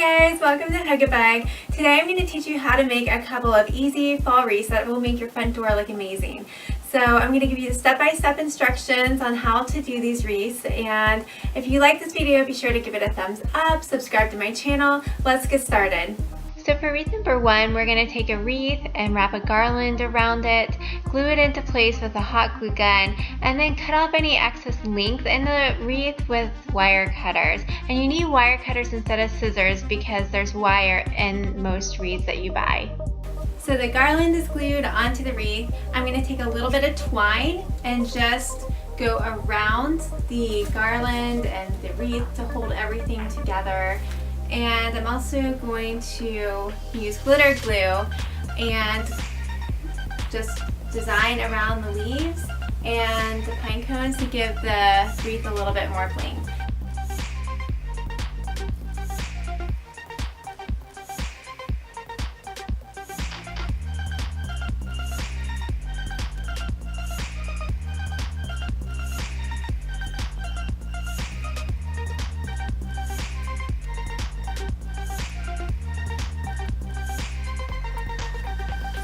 guys, welcome to Hug a Bug. Today I'm going to teach you how to make a couple of easy fall wreaths that will make your front door look amazing. So I'm going to give you the step-by-step instructions on how to do these wreaths, and if you like this video, be sure to give it a thumbs up, subscribe to my channel. Let's get started. So for wreath number one, we're going to take a wreath and wrap a garland around it, glue it into place with a hot glue gun, and then cut off any excess length in the wreath with wire cutters. And you need wire cutters instead of scissors because there's wire in most wreaths that you buy. So the garland is glued onto the wreath. I'm going to take a little bit of twine and just go around the garland and the wreath to hold everything together. And I'm also going to use glitter glue and just design around the leaves and the pine cones to give the wreath a little bit more bling.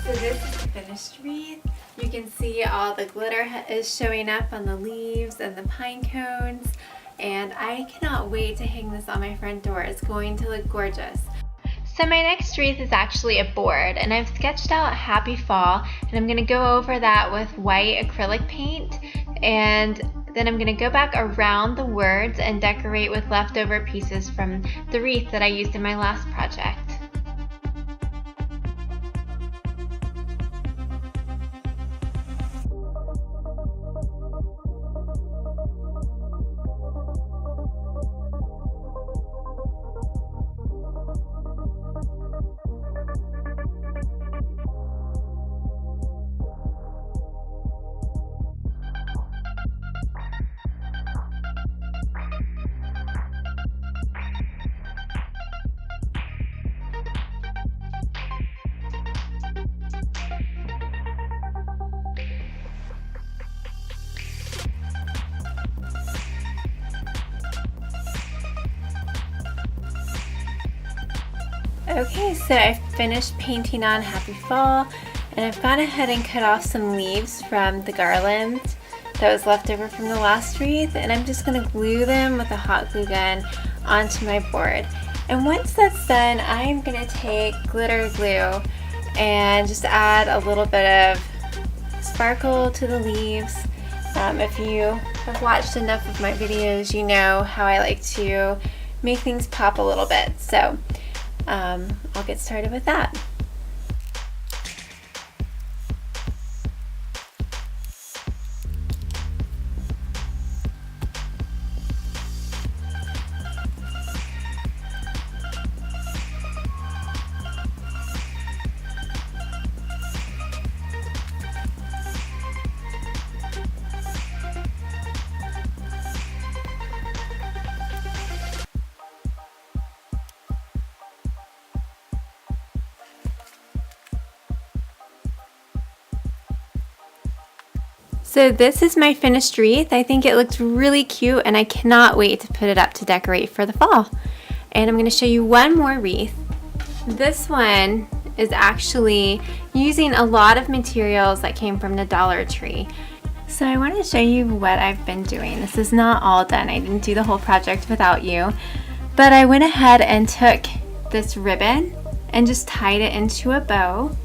So this is the finished wreath. You can see all the glitter is showing up on the leaves and the pine cones, and I cannot wait to hang this on my front door. It's going to look gorgeous. So my next wreath is actually a board, and I've sketched out Happy Fall, and I'm going to go over that with white acrylic paint, and then I'm going to go back around the words and decorate with leftover pieces from the wreath that I used in my last project. Okay, so I finished painting on Happy Fall, and I've gone ahead and cut off some leaves from the garland that was left over from the last wreath, and I'm just going to glue them with a hot glue gun onto my board. And once that's done, I'm going to take glitter glue and just add a little bit of sparkle to the leaves. If you have watched enough of my videos, you know how I like to make things pop a little bit. So I'll get started with that. So this is my finished wreath. I think it looks really cute, and I cannot wait to put it up to decorate for the fall. And I'm going to show you one more wreath. This one is actually using a lot of materials that came from the Dollar Tree. So I want to show you what I've been doing. This is not all done. I didn't do the whole project without you. But I went ahead and took this ribbon and just tied it into a bow.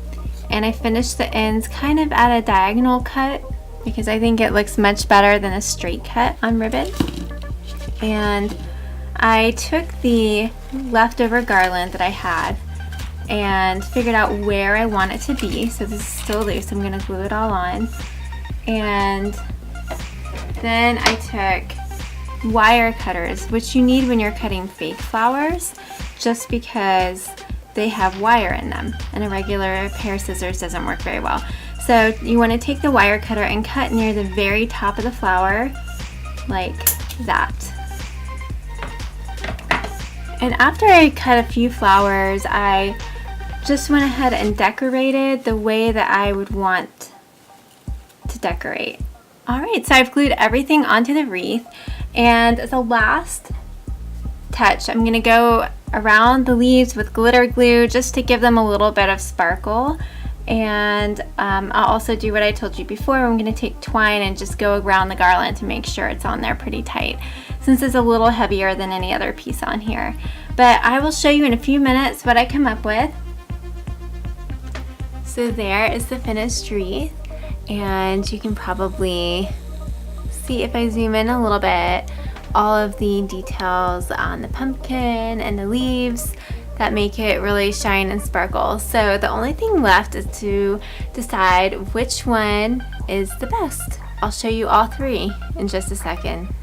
And I finished the ends kind of at a diagonal cut, because I think it looks much better than a straight cut on ribbon. And I took the leftover garland that I had and figured out where I want it to be. So this is still loose, I'm gonna glue it all on. And then I took wire cutters, which you need when you're cutting fake flowers, just because they have wire in them, and a regular pair of scissors doesn't work very well. So you want to take the wire cutter and cut near the very top of the flower, like that. And after I cut a few flowers, I just went ahead and decorated the way that I would want to decorate. Alright, so I've glued everything onto the wreath, and the last touch. I'm gonna go around the leaves with glitter glue just to give them a little bit of sparkle. And I'll also do what I told you before. I'm gonna take twine and just go around the garland to make sure it's on there pretty tight, since it's a little heavier than any other piece on here. But I will show you in a few minutes what I come up with. So there is the finished wreath, and you can probably see, if I zoom in a little bit, all of the details on the pumpkin and the leaves that make it really shine and sparkle. So the only thing left is to decide which one is the best. I'll show you all three in just a second.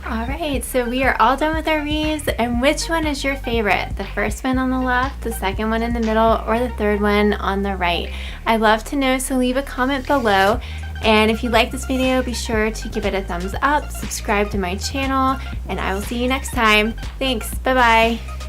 Alright, so we are all done with our wreaths, and which one is your favorite? The first one on the left, the second one in the middle, or the third one on the right? I'd love to know, so leave a comment below. And if you like this video, be sure to give it a thumbs up, subscribe to my channel, and I will see you next time. Thanks, bye-bye.